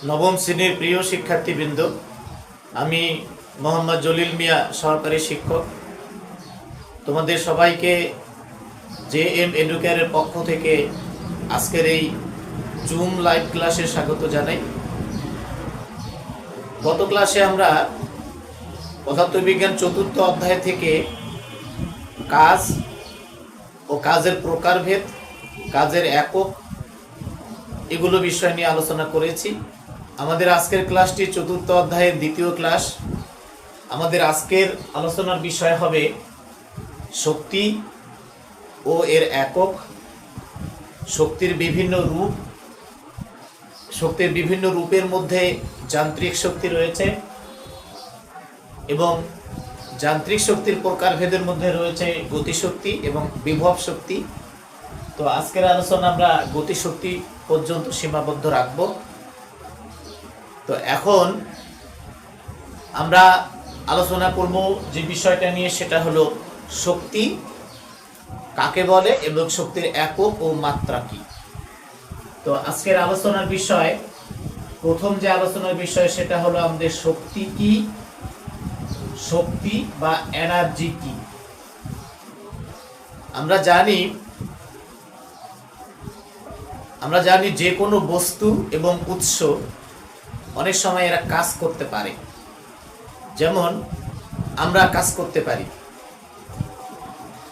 নবম শ্রেণীর প্রিয় শিক্ষার্থীবৃন্দ, আমি মোহাম্মদ জলিল মিয়া, সহকারী শিক্ষক। তোমাদের সবাইকে JM এডুকেয়ারের পক্ষ থেকে আজকের এই জুম লাইভ ক্লাসে স্বাগত জানাই। গত ক্লাসে আমরা পদার্থবিজ্ঞান ৪র্থ অধ্যায় থেকে কাজ ও কাজের প্রকারভেদ, কাজের একক, এগুলো বিষয় নিয়ে আলোচনা করেছি। আমাদের আজকের ক্লাসটি ৪র্থ অধ্যায়ের দ্বিতীয় ক্লাস। আমাদের আজকের আলোচনার বিষয় হবে শক্তি ও এর একক, শক্তির বিভিন্ন রূপ। শক্তির বিভিন্ন রূপের মধ্যে যান্ত্রিক শক্তি রয়েছে এবং যান্ত্রিক শক্তির প্রকারভেদের মধ্যে রয়েছে গতিশক্তি এবং বিভব শক্তি। তো আজকের আলোচনা আমরা গতিশক্তি পর্যন্ত সীমাবদ্ধ রাখব। তো এখন আমরা আলোচনা করব যে বিষয়টা নিয়ে, সেটা হলো শক্তি কাকে বলে এবং শক্তির একক ও মাত্রা কি। তো আজকের আলোচনার বিষয়, প্রথম যে আলোচনার বিষয় সেটা হলো আমাদের শক্তি কি, শক্তি বা এনার্জি কি। আমরা জানি যে কোনো বস্তু এবং উৎস অনেক সময় এরা কাজ করতে পারে। যেমন আমরা কাজ করতে পারি,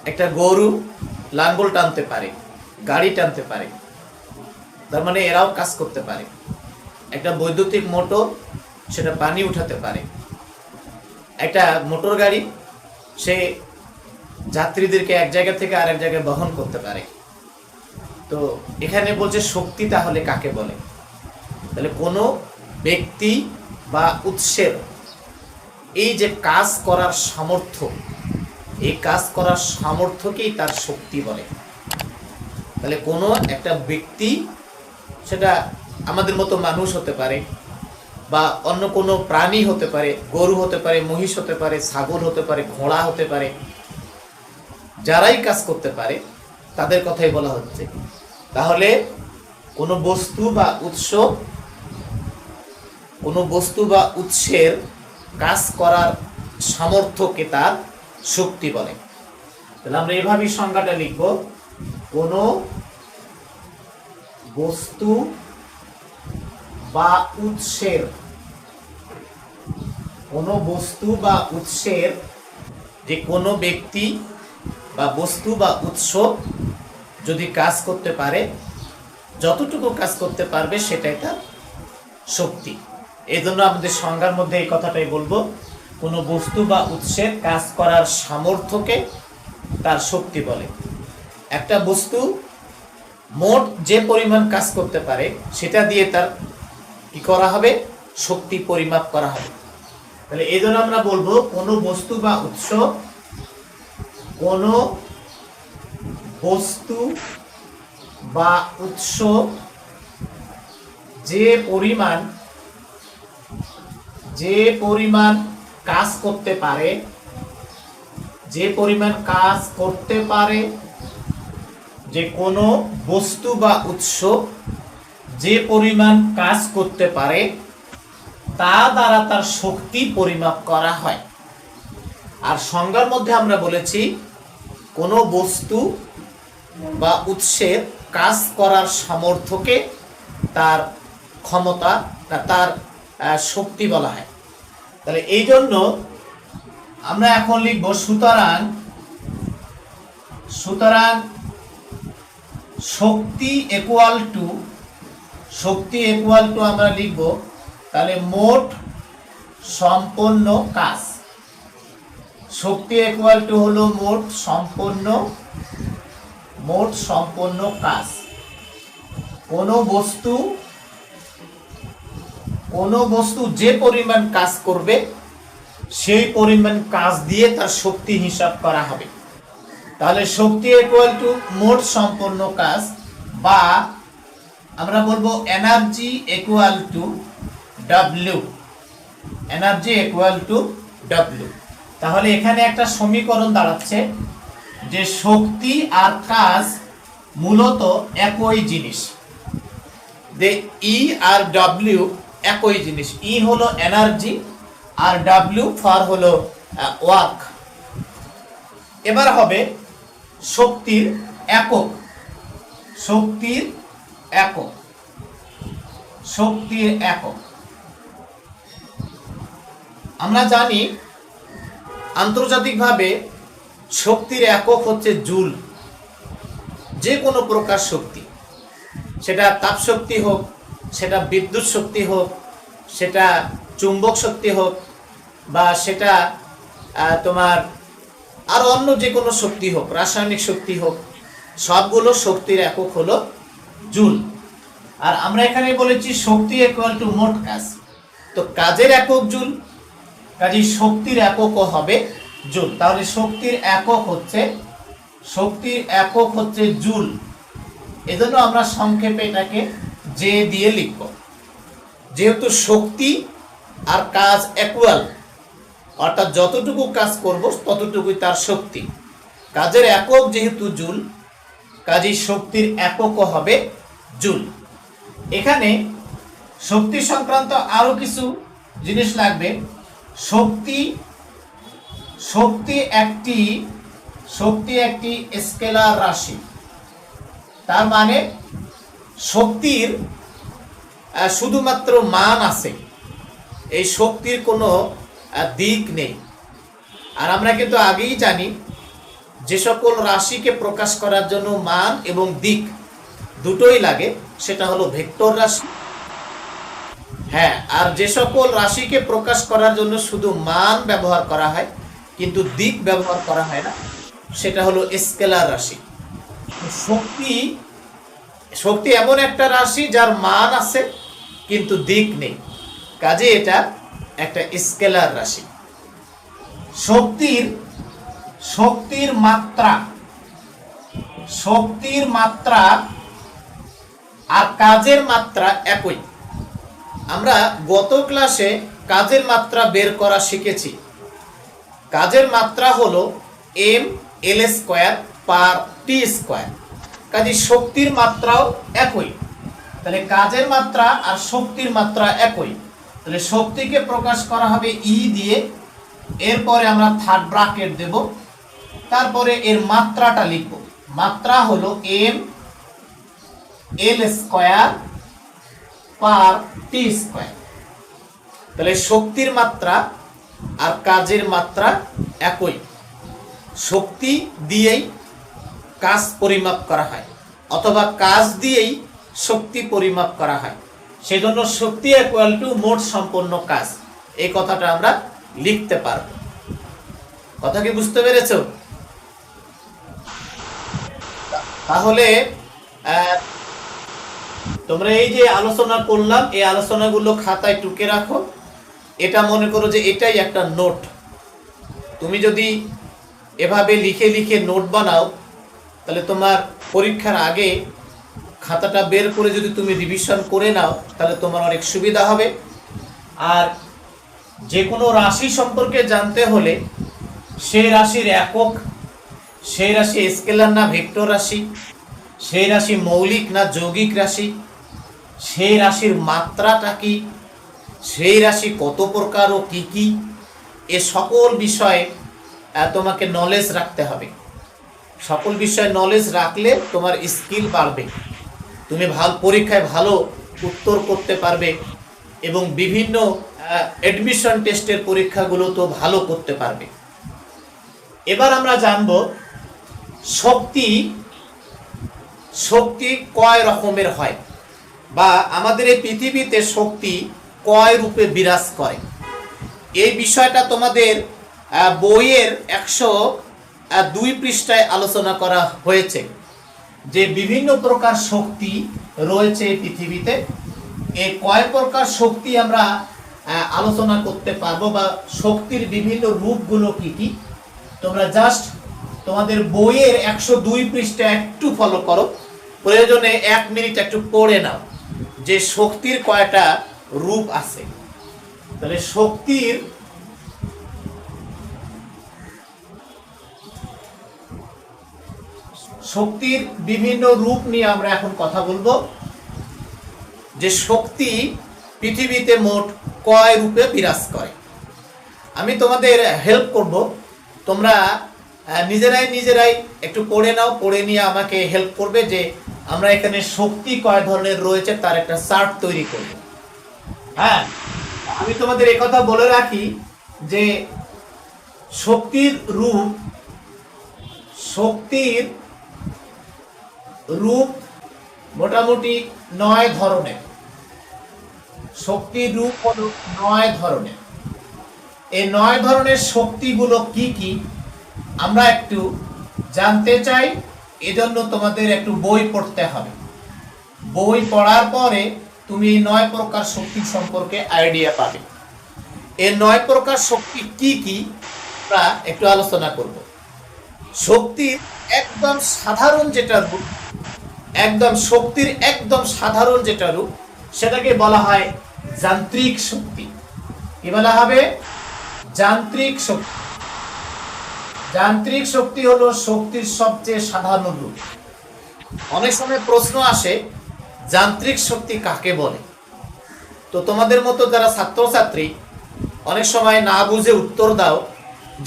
একটা গরু লাঙ্গল টানতে পারে, গাড়ি টানতে পারে, তার মানে এরাও কাজ করতে পারে। একটা বৈদ্যুতিক মোটর, সেটা পানি উঠাতে পারে। একটা মোটর গাড়ি, সে যাত্রীদেরকে এক জায়গা থেকে আরেক জায়গায় বহন করতে পারে। তো এখানে বলছে শক্তি তাহলে কাকে বলে। তাহলে কোনো ব্যক্তি বা উৎসের এই যে কাজ করার সামর্থ্য, এই কাজ করার সামর্থ্যকেই তার শক্তি বলে। তাহলে কোনো একটা ব্যক্তি, সেটা আমাদের মতো মানুষ হতে পারে বা অন্য কোনো প্রাণী হতে পারে, গরু হতে পারে, মহিষ হতে পারে, ছাগল হতে পারে, ঘোড়া হতে পারে, যারাই কাজ করতে পারে তাদের কথাই বলা হচ্ছে। তাহলে কোনো বস্তু বা উৎসের কাজ করার সামর্থ্যকে তার শক্তি বলে। তাহলে আমরা এভাবেই সংজ্ঞাটা লিখব, কোনো বস্তু বা উৎসের যে কোনো ব্যক্তি বা বস্তু বা উৎস যদি কাজ করতে পারে, যতটুকু কাজ করতে পারবে সেটাই তার শক্তি। এই জন্য আমাদের সংজ্ঞার মধ্যে এই কথাটাই বলবো, কোনো বস্তু বা উৎসের কাজ করার সামর্থ্যকে তার শক্তি বলে। একটা বস্তু মোট যে পরিমাণ কাজ করতে পারে, সেটা দিয়ে তার কি করা হবে, শক্তি পরিমাপ করা হবে। তাহলে এই জন্য আমরা বলবো, কোনো বস্তু বা উৎস যে পরিমাণ কাজ করতে পারে, যে কোনো বস্তু বা উৎস যে পরিমাণ কাজ করতে পারে, তা দ্বারা তার শক্তি পরিমাপ করা হয়। আর সংজ্ঞার মধ্যে আমরা বলেছি, কোনো বস্তু বা উৎসের কাজ করার সামর্থ্যকে তার ক্ষমতা, তার শক্তি বলা হয়। তাহলে এই জন্য আমরা এখন লিখব, সুতরাং শক্তি ইকুয়াল টু আমরা লিখব তাহলে মোট সম্পন্ন কাজ। শক্তি ইকুয়াল টু হলো মোট সম্পন্ন কাজ। কোনো বস্তু যে পরিমাণ কাজ করবে, সেই পরিমাণ কাজ দিয়ে তার শক্তি হিসাব করা হবে। তাহলে শক্তি ইকুয়াল টু মোট সম্পন্ন কাজ, বা আমরা বলবো এনার্জি ইকুয়াল টু ডব্লিউ। তাহলে এখানে একটা সমীকরণ দাঁড়াচ্ছে যে শক্তি আর কাজ মূলত একই জিনিস। যে ই আর ডব্লিউ একই জিনিস। ই হলো এনার্জি আর ডাব্লিউ ফর হলো ওয়ার্ক। এবার হবে শক্তির একক। শক্তির একক, শক্তির একক আমরা জানি আন্তর্জাতিকভাবে শক্তির একক হচ্ছে জুল। যে কোনো প্রকার শক্তি, সেটা তাপ শক্তি হোক, সেটা বিদ্যুৎ শক্তি হোক, সেটা চুম্বক শক্তি হোক, বা সেটা তোমার আর অন্য যে কোনো শক্তি হোক, রাসায়নিক শক্তি হোক, সবগুলো শক্তির একক হলো জুল। আর আমরা এখানে বলেছি শক্তি ইকুয়াল টু মোট কাজ, তো কাজের একক জুল, কাজেই শক্তির এককও হবে জুল। তাহলে শক্তির একক হচ্ছে জুল। এজন্য আমরা সংক্ষেপে এটাকে জে দিয়ে লিখব। যেহেতু শক্তি আর কাজ ইকুয়াল, অর্থাৎ যতটুকু কাজ করব ততটুকুই তার শক্তি। কাজের একক যেহেতু জুল, কাজেই শক্তির এককও হবে জুল। এখানে শক্তি সংক্রান্ত আরো কিছু জিনিস লাগবে। শক্তি একটি স্কেলার রাশি। তার মানে শক্তির শুধুমাত্র মান আছে, এই শক্তির কোনো দিক নেই। আর আমরা কিন্তু আগেই জানি যে সকল রাশিকে প্রকাশ করার জন্য মান এবং দিক দুটোই লাগে, সেটা হলো ভেক্টর রাশি। হ্যাঁ, আর যে সকল রাশিকে প্রকাশ করার জন্য শুধু মান ব্যবহার করা হয় কিন্তু দিক ব্যবহার করা হয় না, সেটা হলো স্কেলার রাশি। শক্তি এমন একটা রাশি যার মান আছে কিন্তু দিক নেই, কাজে এটা একটা স্কেলার রাশি। শক্তির মাত্রা আর কাজের মাত্রা একই। আমরা গত ক্লাসে কাজের মাত্রা বের করা শিখেছি। কাজের মাত্রা হলো mL² পার t²। কাজে শক্তির মাত্রাও একই। তাহলে কাজের মাত্রা আর শক্তির মাত্রা একই। তাহলে শক্তিকে প্রকাশ করা হবে ই দিয়ে, এরপরে আমরা থার্ড ব্র্যাকেট দেব, তারপরে এর মাত্রাটা লিখব। মাত্রা হলো mL² পার t²। তাহলে শক্তির মাত্রা আর কাজের মাত্রা একই। শক্তি দিয়েই কাজ পরিমাপ করা হয়, অথবা কাজ দিয়েই শক্তি পরিমাপ করা হয়। সেজন্য শক্তি ইকুয়াল টু মোট সম্পন্ন কাজ, এই কথাটা আমরা লিখতে পারব। কথা কি বুঝতে পেরেছো? তাহলে তোমরা এই যে আলোচনা করলাম, এই আলোচনাগুলো খাতায় টুকে রাখো। এটা মনে করো যে এটাই একটা নোট। তুমি যদি এভাবে লিখে লিখে নোট বানাও, তাহলে তোমার পরীক্ষার আগে খাতাটা বের করে যদি তুমি রিভিশন করে নাও, তাহলে তোমার অনেক সুবিধা হবে। আর যে কোনো রাশি সম্পর্কে জানতে হলে সেই রাশির একক, সেই রাশি স্কেলার না ভেক্টর রাশি, সেই রাশি মৌলিক না যৌগিক রাশি, সেই রাশির মাত্রাটা কি, সেই রাশি কত প্রকার ও কি কি, এ সকল বিষয়ে তোমাকে নলেজ রাখতে হবে। সকল বিষয়ে নলেজ রাখলে তোমার স্কিল বাড়বে, তুমি পরীক্ষায় ভালো উত্তর করতে পারবে এবং বিভিন্ন অ্যাডমিশন টেস্টের পরীক্ষাগুলো তো ভালো করতে পারবে। এবার আমরা জানব শক্তি কয় রকমের হয়, বা আমাদের এই পৃথিবীতে শক্তি কয় রূপে বিরাজ করে। এই বিষয়টা তোমাদের বইয়ের 102 পৃষ্ঠায় আলোচনা করা হয়েছে, যে বিভিন্ন প্রকার শক্তি রয়েছে এই পৃথিবীতে। এই কয় প্রকার শক্তি আমরা আলোচনা করতে পারবো, বা শক্তির বিভিন্ন রূপগুলো কি কি, তোমরা জাস্ট তোমাদের বইয়ের 102 পৃষ্ঠা একটু ফলো করো, প্রয়োজনে 1 মিনিট একটু পড়ে নাও যে শক্তির কয়টা রূপ আছে। তাহলে শক্তির বিভিন্ন রূপ নিয়ে আমরা এখন কথা বলবো। যে শক্তি পৃথিবীতে মোট কয় রূপে বিরাজ করে? আমি তোমাদের হেল্প করব, তোমরা নিজেরাই একটু পড়ে নাও, পড়ে নিয়ে আমাকে হেল্প করবে যে আমরা এখানে শক্তি কয় ধরনের রয়েছে তার একটা চার্ট তৈরি করব। হ্যাঁ, আমি তোমাদের একথা বলে রাখি যে শক্তির রূপ মোটামুটি 9 ধরনের। শক্তির রূপ হলো 9 ধরনের। এই 9 ধরনের শক্তিগুলো কি কি আমরা একটু জানতে চাই, এজন্য তোমাদের একটু বই পড়তে হবে। বই পড়ার পরে তুমি এই 9 প্রকার শক্তি সম্পর্কে আইডিয়া পাবে। এই 9 প্রকার শক্তি কি কি আমরা একটু আলোচনা করব। শক্তির একদম সাধারণ যেটা রূপ, শক্তির একদম সাধারণ যেটা রূপ, সেটাকে বলা হয় যান্ত্রিক শক্তি। কি বলা হবে? যান্ত্রিক শক্তি। যান্ত্রিক শক্তি হলো শক্তির সবচেয়ে সাধারণ রূপ। অনেক সময় প্রশ্ন আসে যান্ত্রিক শক্তি কাকে বলে। তো তোমাদের মতো যারা ছাত্রছাত্রী অনেক সময় না বুঝে উত্তর দাও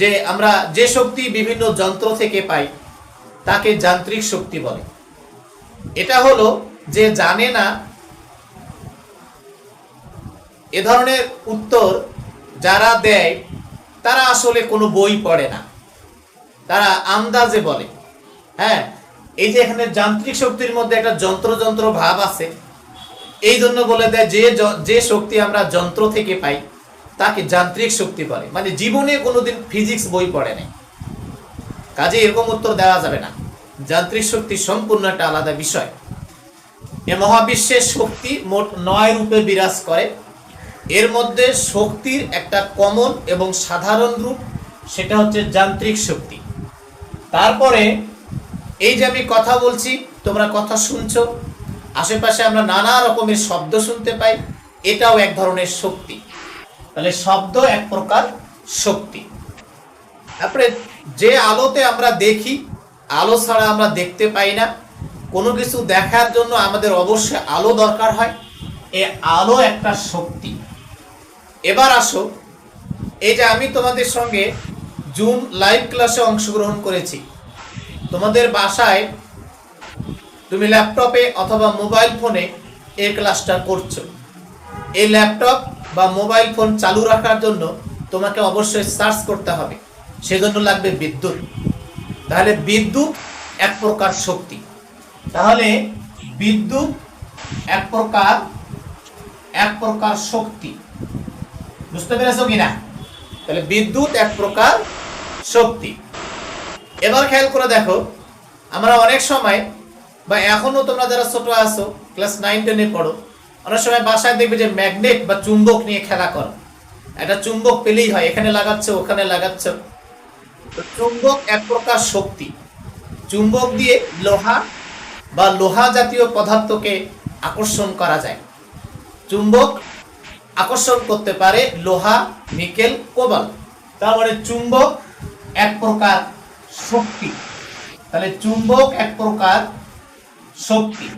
যে আমরা যে শক্তি বিভিন্ন যন্ত্র থেকে পাই তাকে যান্ত্রিক শক্তি বলে। এটা হলো যে জানে না, এ ধরনের উত্তর যারা দেয় তারা আসলে কোনো বই পড়ে না, তারা আন্দাজে বলে। হ্যাঁ, এই যে এখানে যান্ত্রিক শক্তির মধ্যে একটা যন্ত্র ভাব আছে, এই জন্য বলে দেয় যে শক্তি আমরা যন্ত্র থেকে পাই তাকে যান্ত্রিক শক্তি বলে। মানে জীবনে কোনোদিন ফিজিক্স বই পড়ে নাই, কাজে এরকম উত্তর দেওয়া যাবে না। যান্ত্রিক শক্তি সম্পূর্ণ একটা আলাদা বিষয়। এ মহাবিশ্বের শক্তি মোট 9 রূপে বিরাজ করে। এর মধ্যে শক্তির একটা কমন এবং সাধারণ রূপ, সেটা হচ্ছে যান্ত্রিক শক্তি। তারপরে এই যে আমি কথা বলছি, তোমরা কথা শুনছো, আশেপাশে আমরা নানা রকমের শব্দ শুনতে পাই, এটাও এক ধরনের শক্তি। তাহলে শব্দ এক প্রকার শক্তি। তারপরে যে আলোতে আমরা দেখি, আলো ছাড়া আমরা দেখতে পাই না। কোনো কিছু দেখার জন্য আমাদের অবশ্যই আলো দরকার হয়, এই আলো একটা শক্তি। এবার আসো, এই যে আমি তোমাদের সঙ্গে জুম লাইভ ক্লাসে অংশগ্রহণ করেছি, তোমাদের বাসায় তুমি ল্যাপটপে অথবা মোবাইল ফোনে এই ক্লাসটা করছো। এই ল্যাপটপ বা মোবাইল ফোন চালু রাখার জন্য তোমাকে অবশ্যই সার্চ করতে হবে, সেজন্য লাগবে বিদ্যুৎ। তাহলে বিদ্যুৎ এক প্রকার শক্তি। তাহলে বিদ্যুৎ এক প্রকার শক্তি। বুঝতে পেরেছো কিনা? তাহলে বিদ্যুৎ এক প্রকার শক্তি। এবার খেয়াল করে দেখো, আমরা অনেক সময় বা এখনো তোমরা যারা ছোট আছো, ক্লাস 9-10-এ পড়ো, অনেক সময় বাসায় দেখবে যে ম্যাগনেট বা চুম্বক নিয়ে খেলা করো। একটা চুম্বক পেলেই হয়, এখানে লাগাচ্ছ ওখানে লাগাচ্ছ। তো চুম্বক এক প্রকার শক্তি। চুম্বক দিয়ে লোহা বা লোহা জাতীয় পদার্থকে আকর্ষণ করা যায়। চুম্বক আকর্ষণ করতে পারে লোহা, নিকেল, কোবাল্ট। তার মানে চুম্বক এক প্রকার শক্তি। তাহলে চুম্বক এক প্রকার শক্তি।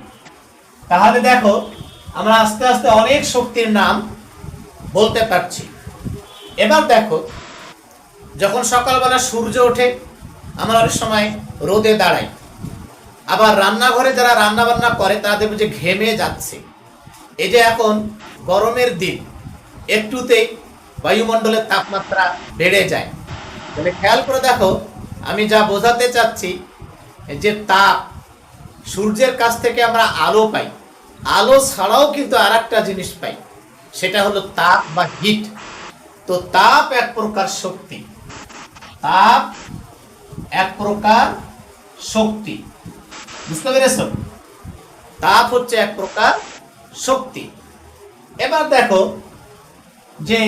তাহলে দেখো, আমরা আস্তে আস্তে অনেক শক্তির নাম বলতে পারছি। এবার দেখো, যখন সকালবেলা সূর্য ওঠে আমরা অনেক সময় রোদে দাঁড়াই, আবার রান্নাঘরে যারা রান্না বান্না করে তারা দেখবে যে ঘেমে যাচ্ছে। এই যে এখন গরমের দিন, একটুতেই বায়ুমণ্ডলের তাপমাত্রা বেড়ে যায়। তাহলে খেয়াল করে দেখো, আমি যা বোঝাতে চাচ্ছি যে তাপ, সূর্যের কাছ থেকে আমরা আলো পাই, আলো ছাড়াও কিন্তু আর একটা জিনিস পাই, সেটা হলো তাপ বা হিট। তো তাপ এক প্রকার শক্তি। তাপ এক প্রকার শক্তি। বুঝতে পেরেছ? তাপ হচ্ছে এক প্রকার শক্তি। এবার দেখো যে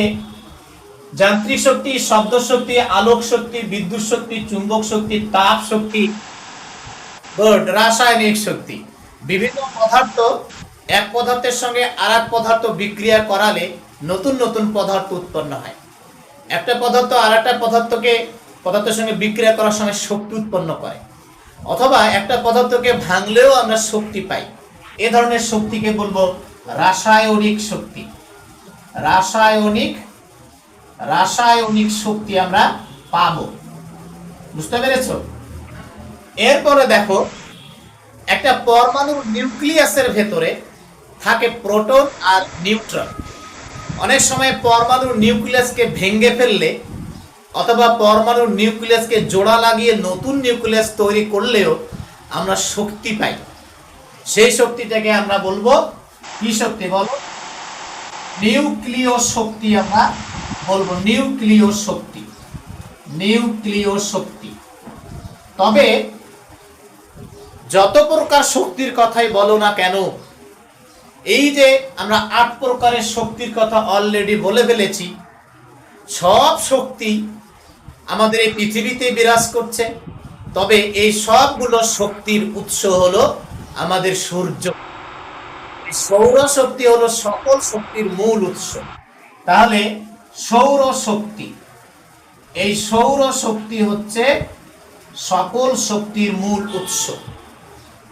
যান্ত্রিক শক্তি, শব্দ শক্তি, আলোক শক্তি, বিদ্যুৎ শক্তি, চুম্বক শক্তি, তাপ শক্তি, রাসায়নিক শক্তি। বিভিন্ন পদার্থ এক পদার্থের সঙ্গে আর এক পদার্থ বিক্রিয়া করালে নতুন নতুন পদার্থ উৎপন্ন হয়। একটা পদার্থ আর একটা পদার্থের সঙ্গে বিক্রিয়া করার সময় শক্তি উৎপন্ন করে, অথবা একটা পদার্থকে ভাঙলেও আমরা শক্তি পাই। এ ধরনের শক্তিকে বলবো রাসায়নিক শক্তি। রাসায়নিক রাসায়নিক শক্তি আমরা পাবো। বুঝতে পেরেছো? এরপরে দেখো, একটা পরমাণুর নিউক্লিয়াসের ভেতরে থাকে প্রোটন আর নিউট্রন। অনেক সময় পরমাণুর নিউক্লিয়াসকে ভেঙে ফেললে অথবা পরমাণুর নিউক্লিয়াসকে জোড়া লাগিয়ে নতুন নিউক্লিয়াস তৈরি করলেও আমরা শক্তি পাই। সেই শক্তিটাকে আমরা বলবো কি শক্তি বলো? নিউক্লিয় শক্তি আমরা বলবো, নিউক্লিয় শক্তি, নিউক্লিয় শক্তি। তবে যত প্রকার শক্তির কথাই বলো না কেন, এই যে আমরা 8 প্রকারের শক্তির কথা অলরেডি বলে ফেলেছি, সব শক্তি আমাদের এই পৃথিবীতে বিরাজ করছে। তবে এই সবগুলো শক্তির উৎস হলো আমাদের সূর্য। সৌরশক্তি হলো সকল শক্তির মূল উৎস। তাহলে সৌরশক্তি, এই সৌরশক্তি হচ্ছে সকল শক্তির মূল উৎস।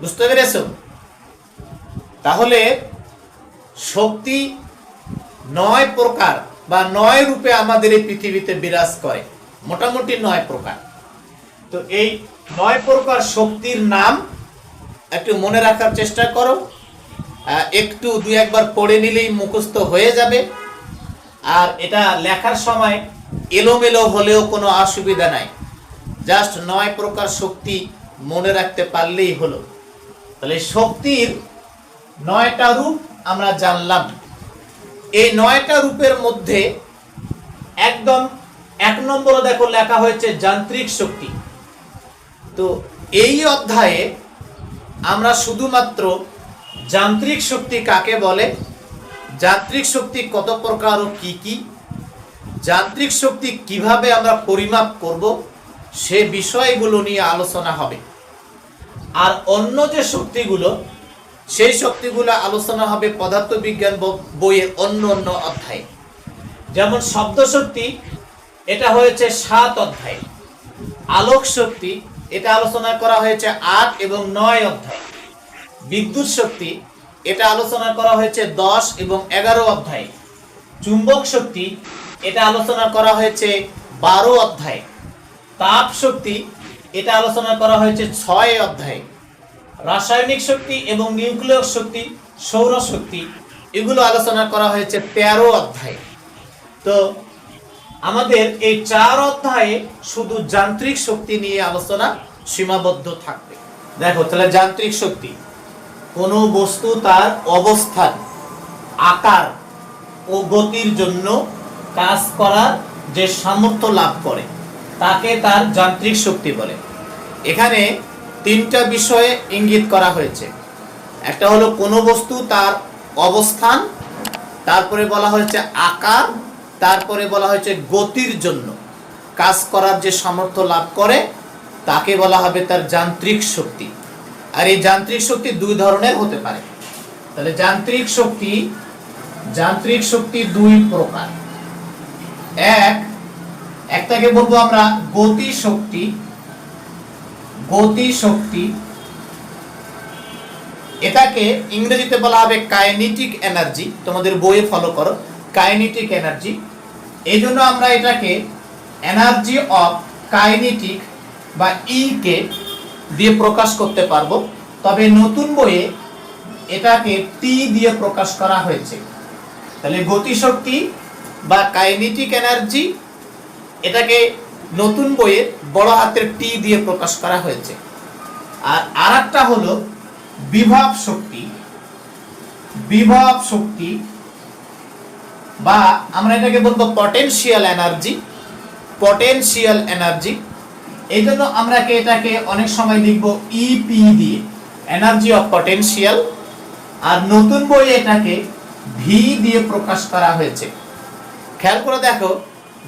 বুঝতে পেরেছো? তাহলে শক্তি 9 প্রকার বা 9 রূপে আমাদের এই পৃথিবীতে বিরাজ করে, মোটামুটি 9 প্রকার। তো এই 9 প্রকার শক্তির নাম একটু মনে রাখার চেষ্টা করো, একটু 2 একবার পড়ে নিলেই মুখস্থ হয়ে যাবে। আর এটা লেখার সময় এলোমেলো হলেও কোনো অসুবিধা নাই, জাস্ট 9 প্রকার শক্তি মনে রাখতে পারলেই হলো। তাহলে শক্তির 9টা রূপ আমরা জানলাম। এই 9টা রূপের মধ্যে একদম 1 নম্বরে দেখো লেখা হয়েছে যান্ত্রিক শক্তি। তো এই অধ্যায়ে আমরা শুধুমাত্র যান্ত্রিক শক্তি কাকে বলে, যান্ত্রিক শক্তি কত প্রকার ও কি কি, যান্ত্রিক শক্তি কিভাবে আমরা পরিমাপ করব, সে বিষয়গুলো নিয়ে আলোচনা হবে। আর অন্য যে শক্তিগুলো, সেই শক্তিগুলো আলোচনা হবে পদার্থবিজ্ঞান বইয়ের অন্য অন্য অধ্যায়ে। যেমন শব্দ শক্তি, এটা হয়েছে 7 অধ্যায়। আলোক শক্তি, এটা আলোচনা করা হয়েছে 8 এবং 9 অধ্যায়। বিদ্যুৎ শক্তি, এটা আলোচনা করা হয়েছে 10 এবং 11 অধ্যায়। চুম্বক শক্তি, এটা আলোচনা করা হয়েছে 12 অধ্যায়। তাপ শক্তি, এটা আলোচনা করা হয়েছে 6 অধ্যায়। রাসায়নিক শক্তি এবং নিউক্লিয় শক্তি, সৌর শক্তি, এগুলো আলোচনা করা হয়েছে 13 অধ্যায়। তো আমাদের এই 4 অধ্যায়ে শুধু যান্ত্রিক শক্তি নিয়ে আলোচনা সীমাবদ্ধ থাকবে। দেখো তাহলে যান্ত্রিক শক্তি, কোনো বস্তু তার অবস্থান, আকার ও গতির জন্য কাজ করার যে সামর্থ্য লাভ করে তাকে তার যান্ত্রিক শক্তি বলে। এখানে 3টা বিষয়ে ইঙ্গিত করা হয়েছে। একটা হলো কোনো বস্তু তার অবস্থান, তারপরে বলা হয়েছে আকার, তারপরে বলা হয়েছে গতির জন্য কাজ করার যে সামর্থ্য লাভ করে তাকে বলা হবে তার যান্ত্রিক শক্তি। আর এই যান্ত্রিক শক্তি 2 ধরনের হতে পারে। তাহলে যান্ত্রিক শক্তি 2 প্রকার। একটাকে বলবো আমরা গতি শক্তি। গতি শক্তি, এটাকে ইংরেজিতে বলা হবে কাইনেটিক এনার্জি। তোমাদের বইয়ে ফলো করো, কাইনেটিক এনার্জি। এই জন্য আমরা এটাকে এনার্জি অফ কাইনেটিক বা কে দিয়ে প্রকাশ করতে পারবো। তবে নতুন বইয়ে এটাকে টি দিয়ে প্রকাশ করা হয়েছে। তাহলে গতিশক্তি বা কাইনেটিক এনার্জি, এটাকে নতুন বইয়ে বড় হাতের টি দিয়ে প্রকাশ করা হয়েছে। আর আরেকটা হলো বিভব শক্তি। বিভব শক্তি বা আমরা এটাকে বলবো পটেনশিয়াল এনার্জি। পটেনশিয়াল এনার্জি, এই জন্য আমরা এটাকে অনেক সময় লিখবো ইপি দিয়ে, এনার্জি অফ পটেনশিয়াল। আর নতুন বইয়ে এটাকে ভি দিয়ে প্রকাশ করা হয়েছে। খেয়াল করে দেখো,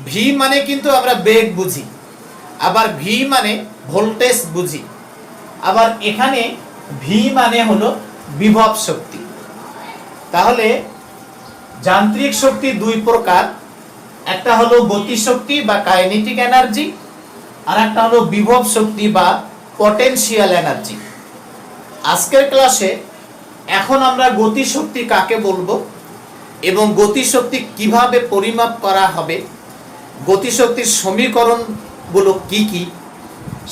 ভি মানে কিন্তু আমরা বেগ বুঝি, আবার ভি মানে ভোল্টেজ বুঝি, আবার এখানে ভি মানে হলো বিভব শক্তি। তাহলে যান্ত্রিক শক্তি 2 প্রকার। একটা হলো গতি শক্তি বা কাইনেটিক এনার্জি, আর একটা হলো বিভব শক্তি বা পটেনশিয়াল এনার্জি। আজকের ক্লাসে এখন আমরা গতি শক্তি কাকে বলবো এবং গতিশক্তি কিভাবে পরিমাপ করা হবে, গতিশক্তির সমীকরণগুলো কি কি,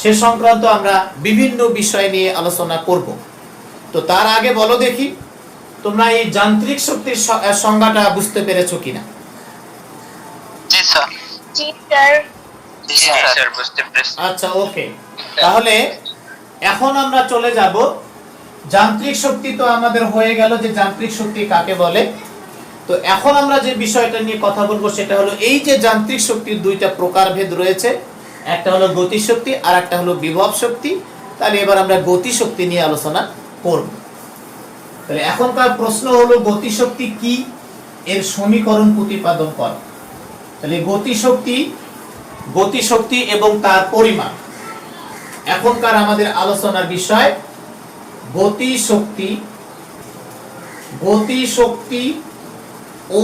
সে সংক্রান্ত আমরা বিভিন্ন বিষয় নিয়ে আলোচনা করব। তো তার আগে বলো দেখি, তোমরা এই যান্ত্রিক শক্তির সংজ্ঞাটা বুঝতে পেরেছো কিনা? জি স্যার। জি স্যার। জি স্যার, বুঝতে পেরেছি। আচ্ছা, ওকে। তাহলে এখন আমরা চলে যাব যান্ত্রিক শক্তি। তো আমাদের হয়ে গেল যে যান্ত্রিক শক্তি কাকে বলে। তো এখন আমরা যে বিষয়টা নিয়ে কথা বলবো সেটা হলো এই যে যান্ত্রিক শক্তির দুইটা প্রকারভেদ রয়েছে, একটা হলো গতিশক্তি আর একটা হলো বিভব শক্তি। তাহলে এবার আমরা গতিশক্তি নিয়ে আলোচনা করব। তাহলে এখনকার প্রশ্ন হলো গতিশক্তি কি, এর সমীকরণ প্রতিপাদন করো। তাহলে গতিশক্তি এবং তার পরিমাপ এখনকার আমাদের আলোচনার বিষয়। গতিশক্তি ও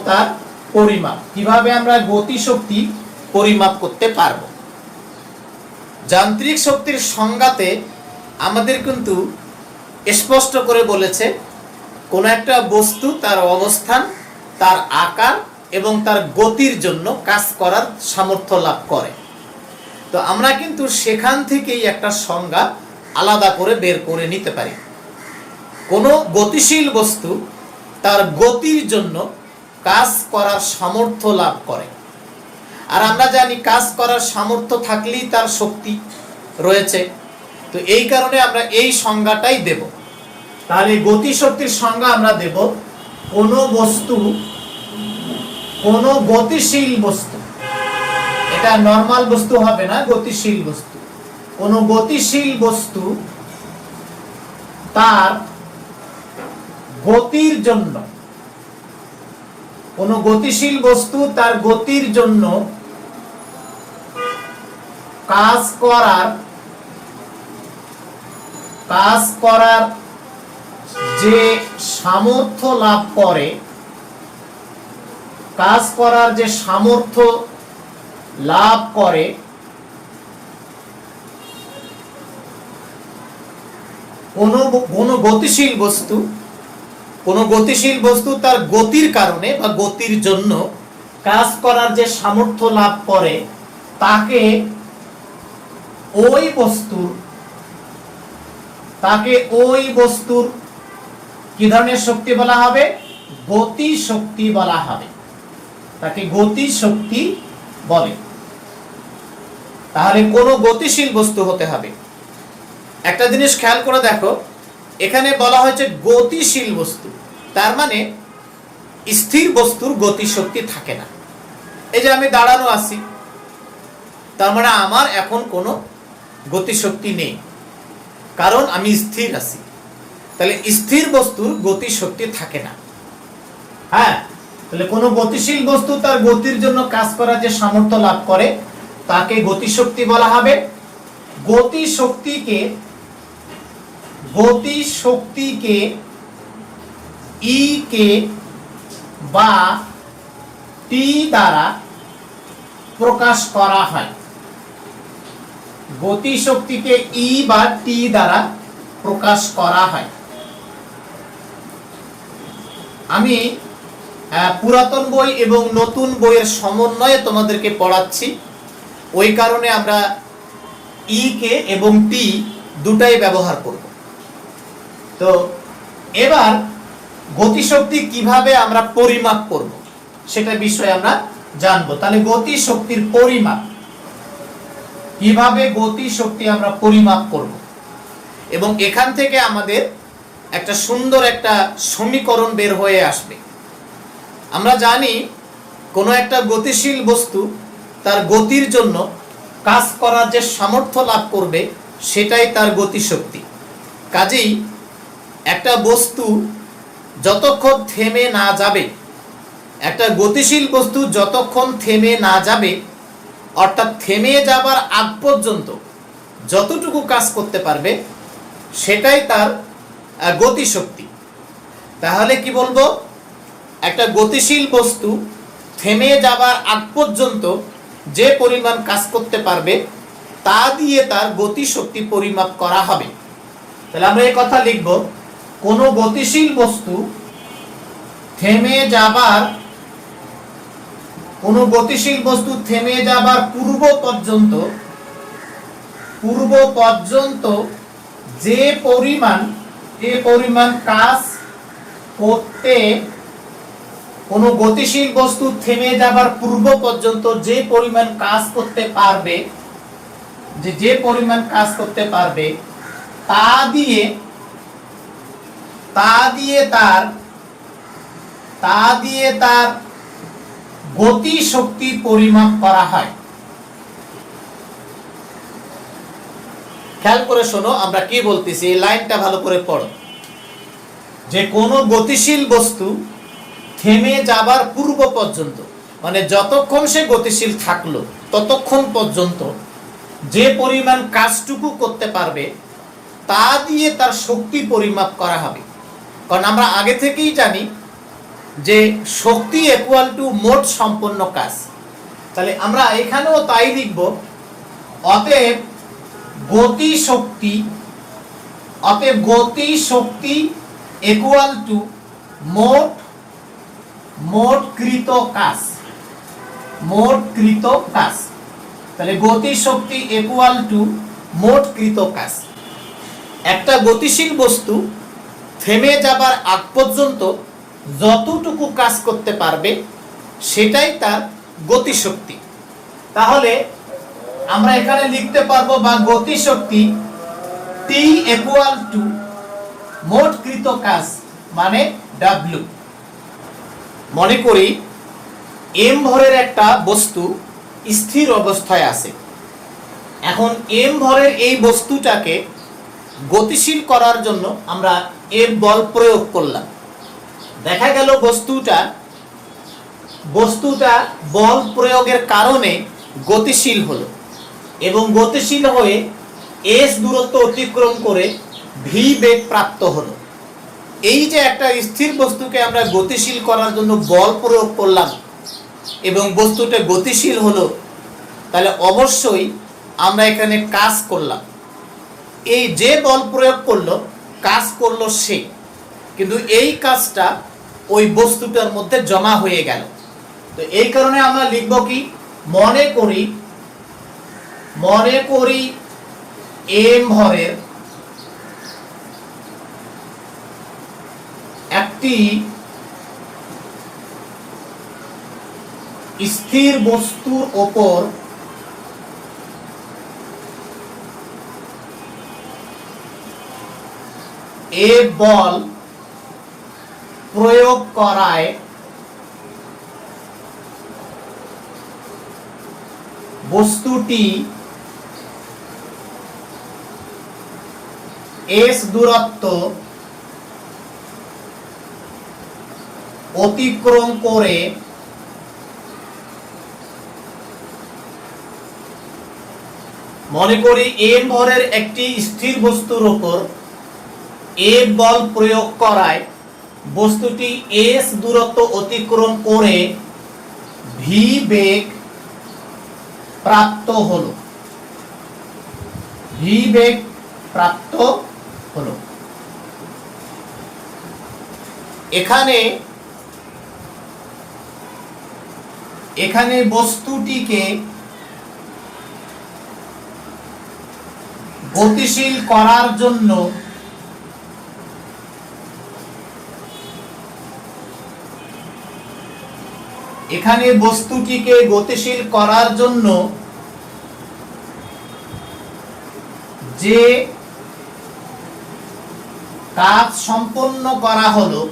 তার পরিমাপ। কিভাবে আমরা গতিশক্তি পরিমাপ করতে পারবো? যান্ত্রিক শক্তির সংজ্ঞাতে আমাদের কিন্তু স্পষ্ট করে বলেছে কোন একটা বস্তু তার অবস্থান, তার আকার এবং তার গতির জন্য কাজ করার সামর্থ্য লাভ করে। তো আমরা কিন্তু সেখান থেকেই একটা সংজ্ঞা আলাদা করে বের করে নিতে পারি। কোনো গতিশীল বস্তু তার গতির জন্য কাজ করার সামর্থ্য লাভ করে। আর আমরা জানি কাজ করার সামর্থ্য থাকলেই তার শক্তি রয়েছে। তো এই কারণে আমরা এই সংজ্ঞাটাই দেব। তাহলে গতিশক্তির সংজ্ঞা আমরা দেব, কোনো গতিশীল বস্তু, এটা নরমাল বস্তু হবে না, গতিশীল বস্তু। কোনো গতিশীল বস্তু তার গতির জন্য, কোনো গতিশীল বস্তু তার গতির জন্য কাজ করার যে সামর্থ্য লাভ করে, কোনো গতিশীল বস্তু তার গতির কারণে বা গতির জন্য কাজ করার যে সামর্থ্য লাভ করে, তাকে ওই বস্তুর কি ধরনের শক্তি বলা হবে? গতিশক্তি বলা হবে। তাকে গতিশক্তি বলে। তাহলে কোনো গতিশীল বস্তু হতে হবে। একটা জিনিস খেয়াল করে দেখো, এখানে বলা হয়েছে গতিশীল বস্তু, তার মানে স্থির বস্তুর গতিশক্তি থাকে না। এই যে আমি দাঁড়ানো আছি, তার মানে আমার এখন কোনো গতিশক্তি নেই, কারণ আমি স্থির আছি। তাহলে স্থির বস্তুর গতিশক্তি থাকে না। হ্যাঁ, তাহলে কোনো গতিশীল বস্তু তার গতির জন্য কাজ করার যে সামর্থ্য লাভ করে তাকে গতিশক্তি বলা হবে। গতিশক্তিকে ই কে বা টি দ্বারা প্রকাশ করা হয়। গতিশক্তিকে ই বা টি দ্বারা প্রকাশ করা হয়। আমি পুরাতন বই এবং নতুন বইয়ের সমন্বয়ে তোমাদেরকে পড়াচ্ছি, ওই কারণে আমরা ই কে এবং টি দুটাই ব্যবহার করব। তো এবার গতিশক্তি কিভাবে আমরা পরিমাপ করব সেটা বিষয়ে আমরা জানবো। তাহলে গতিশক্তির পরিমাপ, কিভাবে গতিশক্তি আমরা পরিমাপ করব, এবং এখান থেকে আমাদের একটা সুন্দর একটা সমীকরণ বের হয়ে আসবে। আমরা জানি কোনো একটা গতিশীল বস্তু তার গতির জন্য কাজ করার যে সামর্থ্য লাভ করবে সেটাই তার গতিশক্তি। কাজেই একটা বস্তু যতক্ষণ থেমে না যাবে, একটা গতিশীল বস্তু যতক্ষণ থেমে না যাবে, অর্থাৎ থেমে যাবার আগ পর্যন্ত যতটুকু কাজ করতে পারবে সেটাই তার গতিশক্তি। তাহলে কি বলবো? একটা গতিশীল বস্তু থেমে যাবার আগ পর্যন্ত যে পরিমাণ কাজ করতে পারবে তা দিয়ে তার গতিশক্তি পরিমাপ করা হবে। তাহলে আমরা এই কথা লিখব, কোনো গতিশীল বস্তু থেমে যাবার, কোনো গতিশীল বস্তু থেমে যাবার পূর্ব পর্যন্ত যে পরিমাণ কাজ করতে, কোনো গতিশীল বস্তু থেমে যাবার পূর্ব পর্যন্ত যে পরিমাণ কাজ করতে পারবে, যে পরিমাণ কাজ করতে পারবে তা দিয়ে তার গতি শক্তি পরিমাপ করা হয়। খেয়াল করে শোনো আমরা কি বলতেছি, এই লাইনটা ভালো করে পড়ো। যে কোনো গতিশীল বস্তু থেমে যাবার পূর্ব পর্যন্ত, মানে যতক্ষণ সে গতিশীল থাকলো ততক্ষণ পর্যন্ত যে পরিমাণ কাজটুকু করতে পারবে তা দিয়ে তার শক্তি পরিমাপ করা হবে। কারণ আমরা আগে থেকেই জানি যে শক্তি ইকুয়াল টু মোট সম্পন্ন কাজ। তাহলে আমরা এখানেও তাই লিখব, অতএব গতি শক্তি ইকুয়াল টু মোট কৃত কাজ। তাহলে গতি শক্তি ইকুয়াল টু মোট কৃত কাজ। একটা গতিশীল বস্তু থেমে যাবার আগ পর্যন্ত যতটুকু কাজ করতে পারবে সেটাই তার গতিশক্তি। তাহলে আমরা এখানে লিখতে পারবো, বা গতিশক্তি টি ইকুয়াল টু মোট কৃত কাজ মানে ডাব্লিউ। মনে করি এম ভরের একটা বস্তু স্থির অবস্থায় আছে। এখন এম ভরের এই বস্তুটাকে গতিশীল করার জন্য আমরা এফ বল প্রয়োগ করলাম। দেখা গেল বস্তুটা বল প্রয়োগের কারণে গতিশীল হলো এবং গতিশীল হয়ে এস দূরত্ব অতিক্রম করে ভি বেগ প্রাপ্ত হলো। এই যে একটা স্থির বস্তুকে আমরা গতিশীল করার জন্য বল প্রয়োগ করলাম এবং বস্তুটা গতিশীল হলো, তাহলে অবশ্যই আমরা এখানে কাজ করলাম। এই যে বল প্রয়োগ করলো কাজ করলো সে, কিন্তু এই কাজটা ওই বস্তুটার মধ্যে জমা হয়ে গেল। তো এই কারণে আমরা লিখব কি, মনে করি এম ভরের একটি স্থির বস্তুর ওপর এ বল প্রয়োগ করায় বস্তুটি এস দূরত্ব অতিক্রম করে মনে করি এম ভরের একটি স্থির বস্তুর উপর এ বল প্রয়োগ করায় বস্তুটি এস দূরত্ব অতিক্রম করে ভি বেগ প্রাপ্ত হলো। এখানে বস্তুটিকে গতিশীল করার জন্য যে কাজ সম্পন্ন করা হলো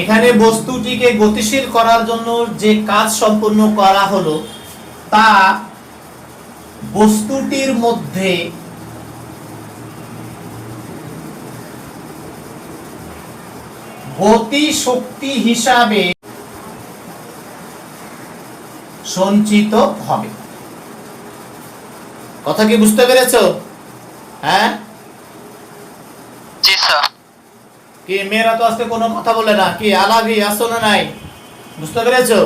এখানে বস্তুটিকে গতিশীল করার জন্য যে কাজ সম্পন্ন করা হলো তা বস্তুটির মধ্যে গতি শক্তি হিসাবে সঞ্চিত হবে। কথা কি বুঝতে পেরেছো? হ্যাঁ, জি স্যার। কি মেয়েরা তো আজকে কোনো কথা বলে না, কি আলাভি আসো না নাই? বুঝতে পেরেছো?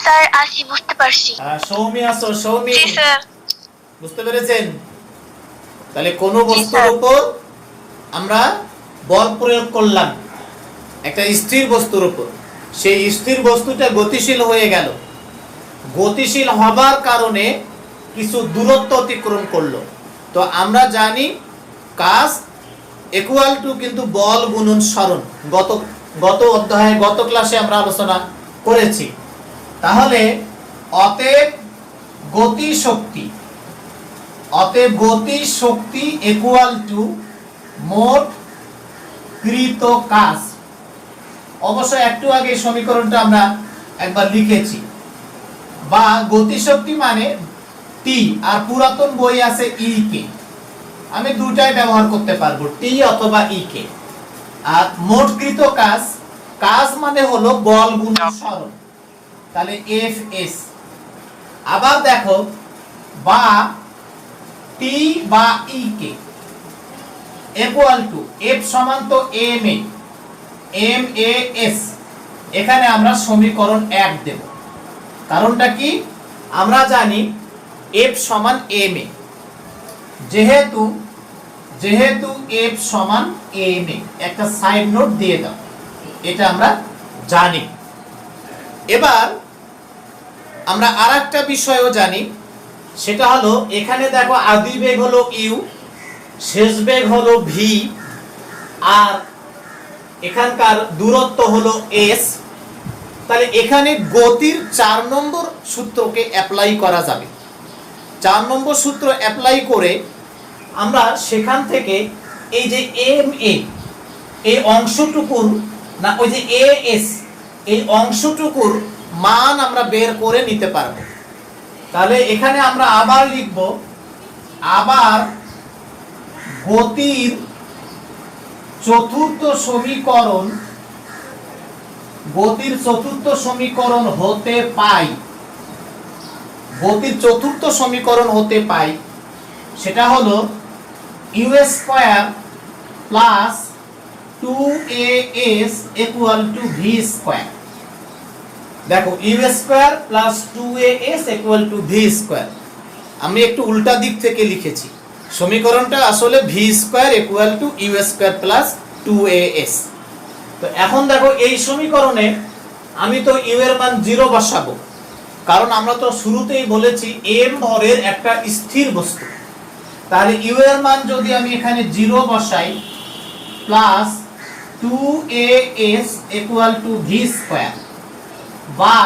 স্যার আসি, বুঝতে পারছি। সৌমি আসো, সৌমি জি স্যার। বুঝতে পেরেছেন? তাহলে কোন জি, বস্তুর স্যার। উপর আমরা বল প্রয়োগ করলাম, একটা স্থির বস্তুর উপর, সেই স্থির বস্তুটা গতিশীল হয়ে গেল, গতিশীল হবার কারণে কিছু দূরত্ব অতিক্রম করলো। তো আমরা জানি কাজ ইকুয়াল টু কিন্তু বল গুণন সরণ, গত গত অধ্যায়ে গত ক্লাসে আমরা আলোচনা করেছি। তাহলে অতএব গতি শক্তি, অতএব গতি শক্তি ইকুয়াল টু মোট কৃত কাজ। অবশ্য একটু আগে সমীকরণটা আমরা একবার লিখেছি। বা গতিশক্তি মানে টি, আর পুরাতন বই আছে ই কে, আমি দুটাই ব্যবহার করতে পারবো, টি অথবা ই কে। আর মোটকৃত কাজ, কাজ মানে হলো বল গুণন সরণ, তাহলে এফ এস। আবার দেখো বা টি বা ই কে ইকুয়াল টু এফ সমান তো M A, M A S, এখানে আমরা সমীকরণ 1 দেব। কারণটা কি? আমরা জানি এফ সমান এম এ, যেহেতু এফ সমান এম এ, একটা সাইড নোট দিয়ে দাও, এটা আমরা জানি। এবার আমরা আরেকটা বিষয়ও জানি, সেটা হলো এখানে দেখো আদি বেগ হলো ইউ, শেষ বেগ হলো ভি, আর এখানকার দূরত্ব হলো এস। তাহলে এখানে গতির 4 নম্বর সূত্রকে অ্যাপ্লাই করা যাবে। 4 নম্বর সূত্র অ্যাপ্লাই করে আমরা সেখান থেকে এই যে এম এ, এই অংশটুকুর না ওই যে এ এস, এই অংশটুকুর মান আমরা বের করে নিতে পারবো। তাহলে এখানে আমরা আবার লিখব, আবার গতির চতুর্থ সমীকরণ, গতির চতুর্থ সমীকরণ হতে পাই, গতির চতুর্থ সমীকরণ হতে পাই, সেটা হলো u square plus 2as equal to V square. দেখো u square plus 2as equal to V square, আমি একটু উল্টা দিক থেকে লিখেছি। সমীকরণটা আসলে v square equal to u square plus 2as। তো এখন দেখো এই সমীকরণে আমি তো ইউ এর মান 0 বসাবো, কারণ আমরা তো শুরুতেই বলেছি এম ভরের একটা স্থির বস্তু। তাহলে ইউ এর মান যদি আমি এখানে 0 বসাই, plus 2as equal to V square, বা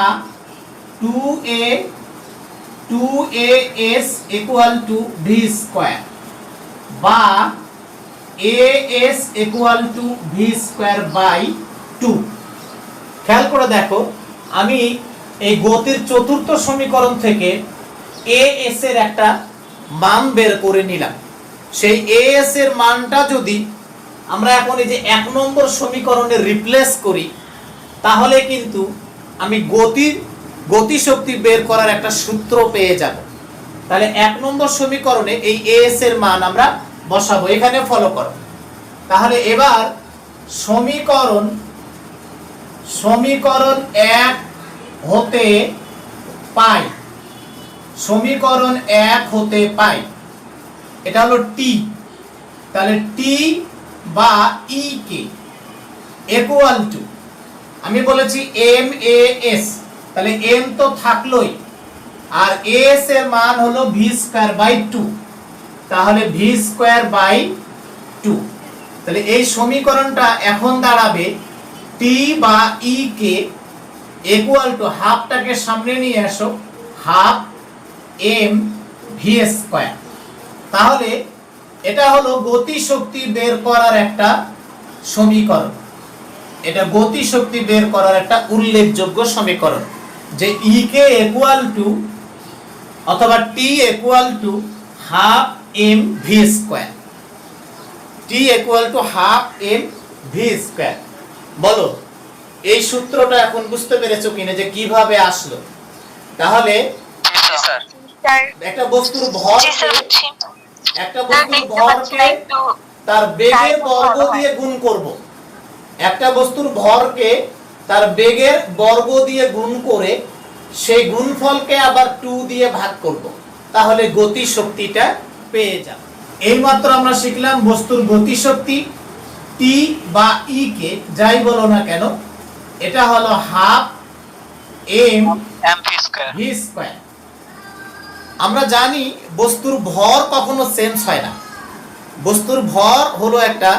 2as equal to V square, বা as equal to V square by 2। খেয়াল করে দেখো, আমি এই গতির চতুর্থ সমীকরণ থেকে as এর একটা মান বের করে নিলাম। সেই as এর মানটা যদি আমরা এখন এই যে 1 নম্বর সমীকরণে রিপ্লেস করি, তাহলে কিন্তু আমি গতিশক্তি বের করার একটা সূত্র পেয়ে যাব। তাহলে 1 নম্বর সমীকরণে এই as এর মান আমরা বসাবো, এখানে ফলো করো। তাহলে এবার সমীকরণ 1 হতে পাই, সমীকরণ 1 হতে পাই, এটা হলো টি। তাহলে টি বা ই কে ইকুয়াল টু, আমি বলেছি এম এ এস, তাহলে এম তো থাকলোই, আর এস এর মান হলো ভি স্কয়ার বাই 2, তাহলে ভি স্কয়ার বাই 2। তাহলে এই সমীকরণটা এখন দাঁড়াবে টি বা ই কে ইকুয়াল টু, হাফটাকে সামনে নিয়ে আসো, হাফ এম ভি স্কয়ার। তাহলে এটা হলো গতিশক্তি বের করার একটা সমীকরণ, এটা গতিশক্তি বের করার একটা উল্লেখযোগ্য সমীকরণ, যে ই কে ইকুয়াল টু অথবা t equal to half m v square, t equal to half m v square. বলো এই সূত্রটা এখন বুঝতে পেরেছো কিনা যে কিভাবে আসলো? তাহলে একটা বস্তুর ভরকে তার বেগের বর্গ দিয়ে গুণ করব, একটা বস্তুর ভরকে তার বেগের বর্গ দিয়ে গুণ করে সেই গুণফলকে আবার 2 দিয়ে ভাগ করব, তাহলে গতি শক্তিটা পেয়ে যাব। এইমাত্র আমরা শিখলাম বস্তুর গতি শক্তি টি বা ই কে যাই বলো না কেন, এটা হলো হাফ এম ভি স্কয়ার। আমরা জানি বস্তুর ভর কখনো চেঞ্জ হয় না, বস্তুর ভর হলো একটা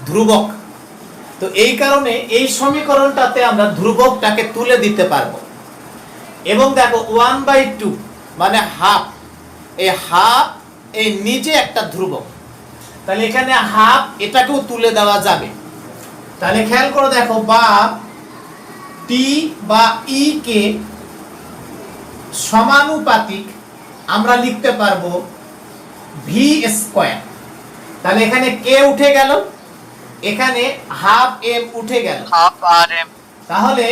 ধ্রুবক। তো এই কারণে এই সমীকরণটাতে আমরা ধ্রুবকটাকে তুলে দিতে পারবো। এবং দেখো 1/2 মানে হাফ, এই হাফ এই নিজে একটা ধ্রুবক, তাহলে এখানে হাফ এটাকেও তুলে দেওয়া যাবে। তাহলে খেয়াল করে দেখো, বা টি বা ই কে সমানুপাতিক আমরা লিখতে পারবো ভি স্কয়ার। তাহলে এখানে কে উঠে গেল, এখানে হাফ এম উঠে গেল, হাফ আর এম। তাহলে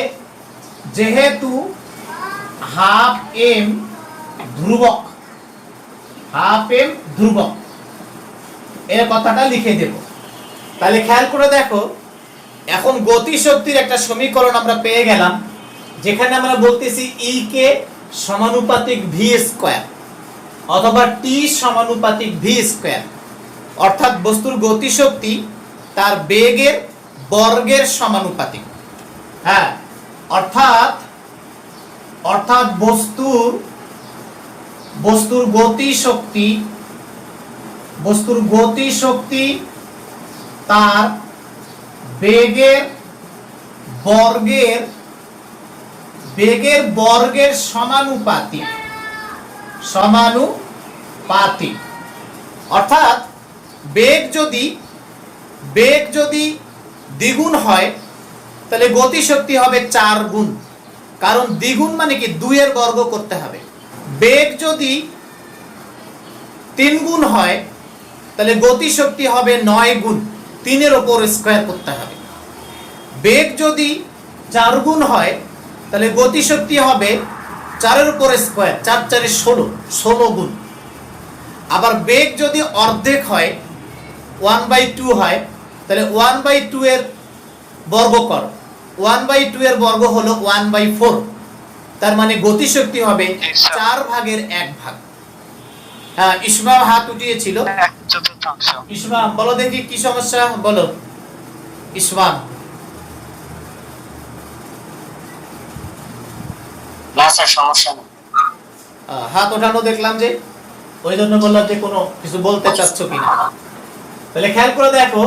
যেহেতু হাফ এম ধ্রুবক, হাফ এম ধ্রুবক, এর কথাটা লিখে দেব। তাহলে খেয়াল করে দেখো, এখন গতি শক্তির একটা সমীকরণ আমরা পেয়ে গেলাম, যেখানে আমরা বলতেছি ই কে সমানুপাতিক ভি স্কয়ার অথবা টি সমানুপাতিক ভি স্কয়ার, অর্থাৎ বস্তুর গতি শক্তি তার বেগের বর্গের সমানুপাতিক। হ্যাঁ, অর্থাৎ বস্তুর গতি শক্তি তার বেগের বর্গের সমানুপাতিক। অর্থাৎ বেগ যদি দ্বিগুণ হয় তাহলে গতি শক্তি হবে 4 গুণ, কারণ দ্বিগুণ মানে কি 2 এর বর্গ করতে হবে। বেগ যদি 3 গুণ হয় তাহলে গতি শক্তি হবে 9 গুণ, 3 এর উপর স্কয়ার করতে হবে। বেগ যদি 4 গুণ হয় তাহলে গতি শক্তি হবে 4 এর উপর স্কয়ার, 4 4 16 গুণ। আবার বেগ যদি অর্ধেক হয় 1/2 হয় তাহলে 1/2 এর বর্গ করো, 1/2 এর বর্গ হলো 1/4, তার মানে গতি শক্তি হবে 4 ভাগের 1 ভাগ। হ্যাঁ, ইসমাম হাত উঠিয়েছিল। 1/4। ইসমাম বলো দেখি কি সমস্যা, বলো ইসমাম। না স্যার, সমস্যা নেই। হাত ওঠানো দেখলাম যে, ওই জন্য বললাম যে কোনো কিছু বলতে চাচ্ছ কিনা। তাহলে খেয়াল করে দেখো,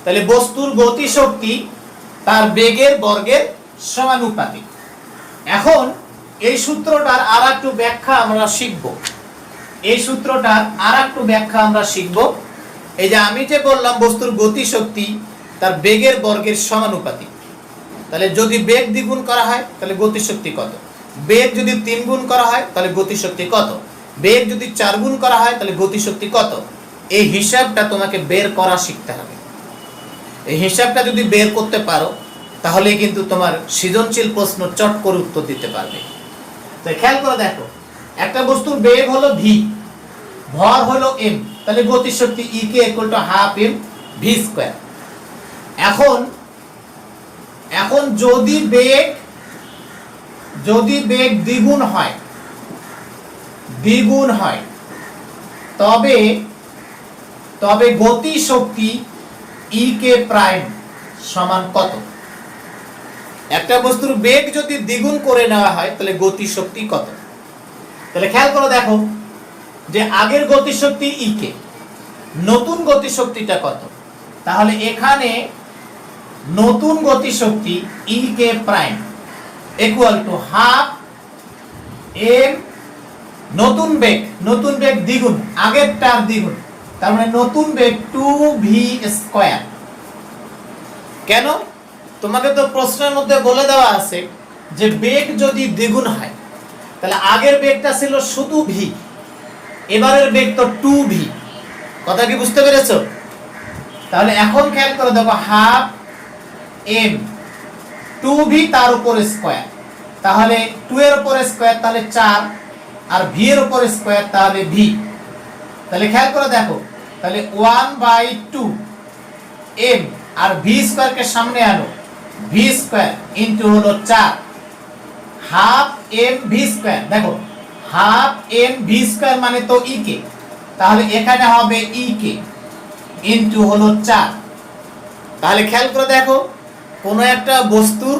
তাহলে বস্তুর গতি শক্তি তার বেগের বর্গের সমানুপাতিক। এখন এই সূত্রটার আরেকটু ব্যাখ্যা আমরা শিখব। এই যে আমি যে বললাম বস্তুর গতি শক্তি তার বেগের বর্গের সমানুপাতিক, তাহলে যদি বেগ দ্বিগুণ করা হয় তাহলে গতি শক্তি কত, বেগ যদি 3 গুণ করা হয় তাহলে গতি শক্তি কত, বেগ যদি 4 গুণ করা হয় তাহলে গতি শক্তি কত, এই হিসাবটা তোমাকে বের করা শিখতে হবে। এই হিসাবটা যদি বের করতে পারো তাহলে কিন্তু তোমার সৃজনশীল প্রশ্ন চট করে উত্তর দিতে পারবে। তো খেয়াল করে দেখো, একটা বস্তুর বেগ হলো ভি, ভর হলো এম, তাহলে গতি শক্তি e K equal to half m v square. এখন যদি বেগ দ্বিগুণ হয় তবে গতি শক্তি ই কে প্রাইম সমান কত? একটা বস্তুর বেগ যদি দ্বিগুণ করে নেওয়া হয় তাহলে গতি শক্তি কত? তাহলে খেয়াল করে দেখো যে আগের গতি শক্তি ই কে, নতুন গতি শক্তিটা কত, তাহলে এখানে নতুন গতি শক্তি e k prime equal to half m, নতুন বেগ দ্বিগুণ, আগেরটার দ্বিগুণ, তার মানে নতুন বেগ 2v স্কয়ার। কেন? তোমাকে তো প্রশ্নের মধ্যে বলে দেওয়া আছে যে বেগ যদি দ্বিগুণ হয় তাহলে আগের বেগটা ছিল শুধু v, এবারের বেগ তো 2v। কথা কি বুঝতে পেরেছো? তাহলে এখন খেয়াল করে দেখো, হাফ এম 2v তার উপর স্কয়ার, তাহলে 2 এর উপর স্কয়ার তাহলে 4, আর v এর উপর স্কয়ার তাহলে v। তাহলে খেয়াল করে দেখো, তাহলে 1/2 m আর v স্কয়ার কে সামনে আনো, v স্কয়ার ইনটু হলো 4, হাফ এম ভি স্কয়ার, দেখো হাফ এম ভি স্কয়ার মানে তো ই কে, তাহলে এখানে হবে ই কে ইনটু হলো 4। তাহলে খেয়াল করে দেখো, কোনো একটা বস্তুর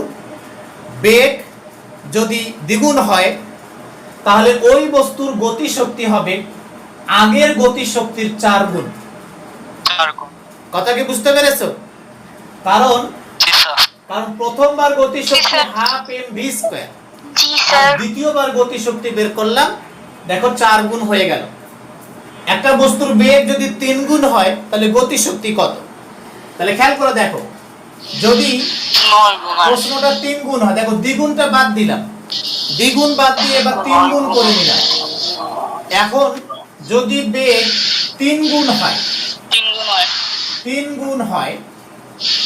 বেগ যদি দ্বিগুণ হয় তাহলে ওই বস্তুর গতিশক্তি হবে আগের গতিশক্তির 4 গুণ। 4 গুণ। কথা কি বুঝতে পেরেছো? কারণ জি স্যার। প্রথমবার গতিশক্তি জি, sir. Half m v square, জি আর স্যার। দ্বিতীয়বার গতিশক্তি বের করলাম, দেখো 4 গুণ হয়ে গেল। একটা বস্তুর বেগ যদি 3 গুণ হয় তাহলে গতিশক্তি কত? তাহলে খেয়াল করে দেখো, যদি 9 গুণ প্রশ্নটা 3 গুণ হয়, দেখো দ্বিগুণটা বাদ দিলাম, দ্বিগুণ বাদ দিয়ে এবার 3 গুণ করে নিলাম। এখন যদি বেগ 3 গুণ হয়, 3 গুণ হয় 3 গুণ হয়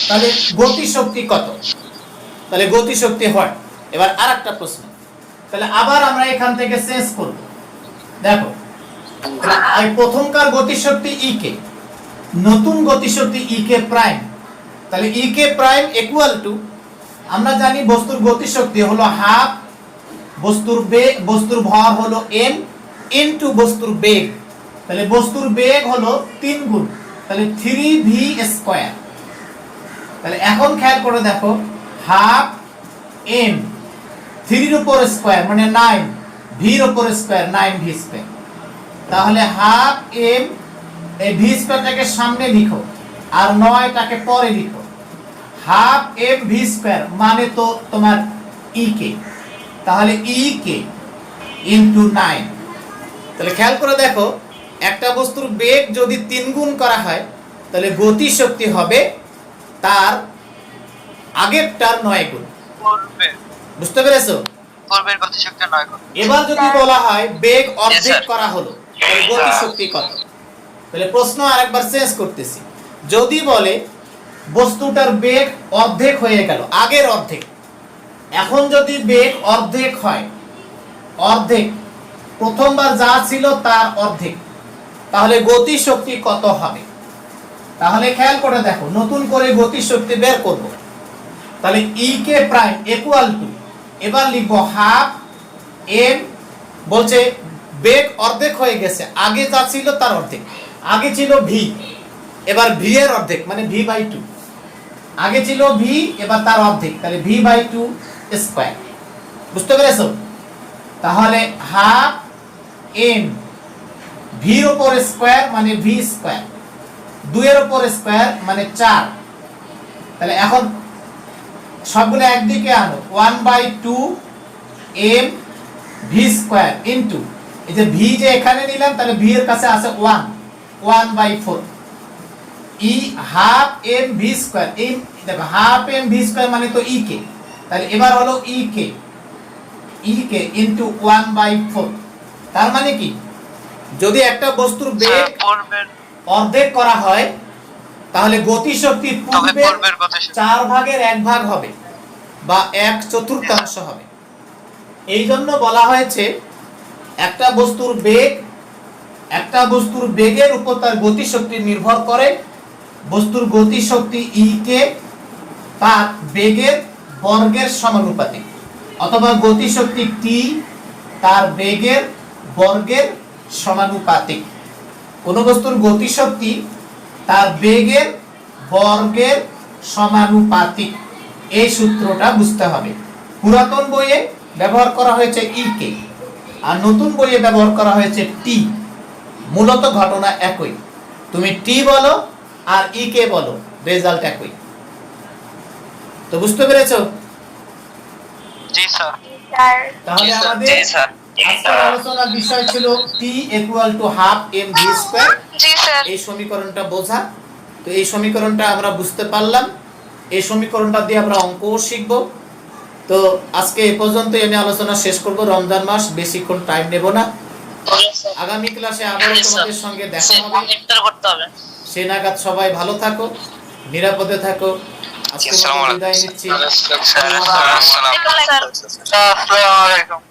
তাহলে গতিশক্তি কত? তাহলে গতিশক্তি হয়। এবার আরেকটা প্রশ্ন, তাহলে আবার আমরা এখান থেকে চেঞ্জ করব। দেখো এই প্রথমকার গতিশক্তি ই কে, নতুন গতিশক্তি ই কে প্রাইম, তাহলে ই কে প্রাইম ইকুয়াল টু, আমরা জানি বস্তুর গতিশক্তি হলো হাফ বস্তুর ভর হলো m ইনটু বস্তুর বেগ, তাহলে বস্তুর বেগ হলো 3 গুণ, তাহলে 3v স্কয়ার। তাহলে এখন খেয়াল করে দেখো, হাফ m 3 এর উপর স্কয়ার মানে 9, v এর উপর স্কয়ার 9v স্কয়ার, তাহলে হাফ m, এই v স্কয়ারটাকে সামনে লিখো আর 9টাকে পরে লিখো, হাফ m v স্কয়ার মানে তো তোমার ই কে, তাহলে ই কে ইনটু 9। তাহলে খেয়াল করে দেখো, একটা বস্তুর বেগ যদি 3 গুণ করা হয় তাহলে গতিশক্তি হবে তার আগেরটার 9 গুণ। পূর্বে বুঝতে পেরেছো? পূর্বের গতিশক্তি 9 গুণ। এবার যদি বলা হয় বেগ অর্ধেক স্যার। করা হলো তাহলে গতিশক্তি কত? তাহলে প্রশ্ন আরেকবার চেঞ্জ করতেছি, যদি বলে বস্তুটার বেগ অর্ধেক হয়ে গেল, আগের অর্ধেক, এখন যদি বেগ অর্ধেক হয়, অর্ধেক প্রথমবার যা ছিল তার অর্ধেক, তাহলে গতিশক্তি কত হবে? তাহলে খেয়াল করে দেখো, নতুন করে গতিশক্তি বের করব। তাহলে ই কে প্রাইম ইকুয়াল টু, এবার লিখবো হাফ এম, বলছে বেগ অর্ধেক হয়ে গেছে, আগে যা ছিল তার অর্ধেক, আগে ছিল ভি, এবার ভি এর অর্ধেক মানে ভি বাই 2, আগে ছিল ভি এবার তার অর্ধেক, তাহলে ভি বাই 2 স্কয়ার। বুঝতে পেরেছো? তাহলে হাফ এম ভি এর উপর স্কয়ার মানে ভি স্কয়ার, 2 এর উপর স্কয়ার মানে 4, তাহলে এখন সবগুলো একদিকে আনো, 1/2 m ভি স্কয়ার ইনটু, এই যে ভি যে এখানে নিলাম তাহলে ভি এর কাছে আছে 1, 1/4 ই হাফ এম ভি স্কয়ার, এই দেখো হাফ এম ভি স্কয়ার মানে তো ই কে, তাহলে এবার হলো ই কে ইনটু 1/4। তার মানে কি, যদি একটা বস্তুর বেগ পূর্বের অর্ধেক করা হয় তাহলে গতিশক্তি তবে পূর্বের পূর্বের গতিশক্তি 4 ভাগের 1 ভাগ হবে বা 1/4 হবে। এই জন্য বলা হয়েছে একটা বস্তুর বেগের উপর তার গতিশক্তি নির্ভর করে, বস্তুর গতিশক্তি ই কে তার বেগের বর্গের সমানুপাতিক, অথবা গতিশক্তি টি তার বেগের বর্গের সমানুপাতিক। কোন বস্তুর গতিশক্তি তার বেগের বর্গের সমানুপাতিক, এই সূত্রটা বুঝতে হবে। পুরাতন বইয়ে ব্যবহার করা হয়েছে ই কে, আর নতুন বইয়ে ব্যবহার করা হয়েছে টি। মূলত ঘটনা একই, তুমি টি বলো আর ই কে বলো, রেজাল্ট একই। তো বুঝতে পেরেছো? জি স্যার। স্যার। তাহলে আমাদের জি স্যার আজকের আলোচনার বিষয় ছিল t equal to half m v square, জি স্যার। এই সমীকরণটা বোঝা। তো এই সমীকরণটা আমরা বুঝতে পারলাম, এই সমীকরণটা দিয়ে আমরা অঙ্কও শিখব। তো আজকে এই পর্যন্তই আমি আলোচনা শেষ করব, রমজান মাস, বেশিক্ষণ টাইম নেব না। আগামী ক্লাসে আবারও তোমাদের সঙ্গে দেখা হবে, ইফতার করতে হবে। সে নাগাদ সবাই ভালো থাকো, নিরাপদে থাকো। আজকে মতো বিদায় নিচ্ছি। আসসালামু আলাইকুম।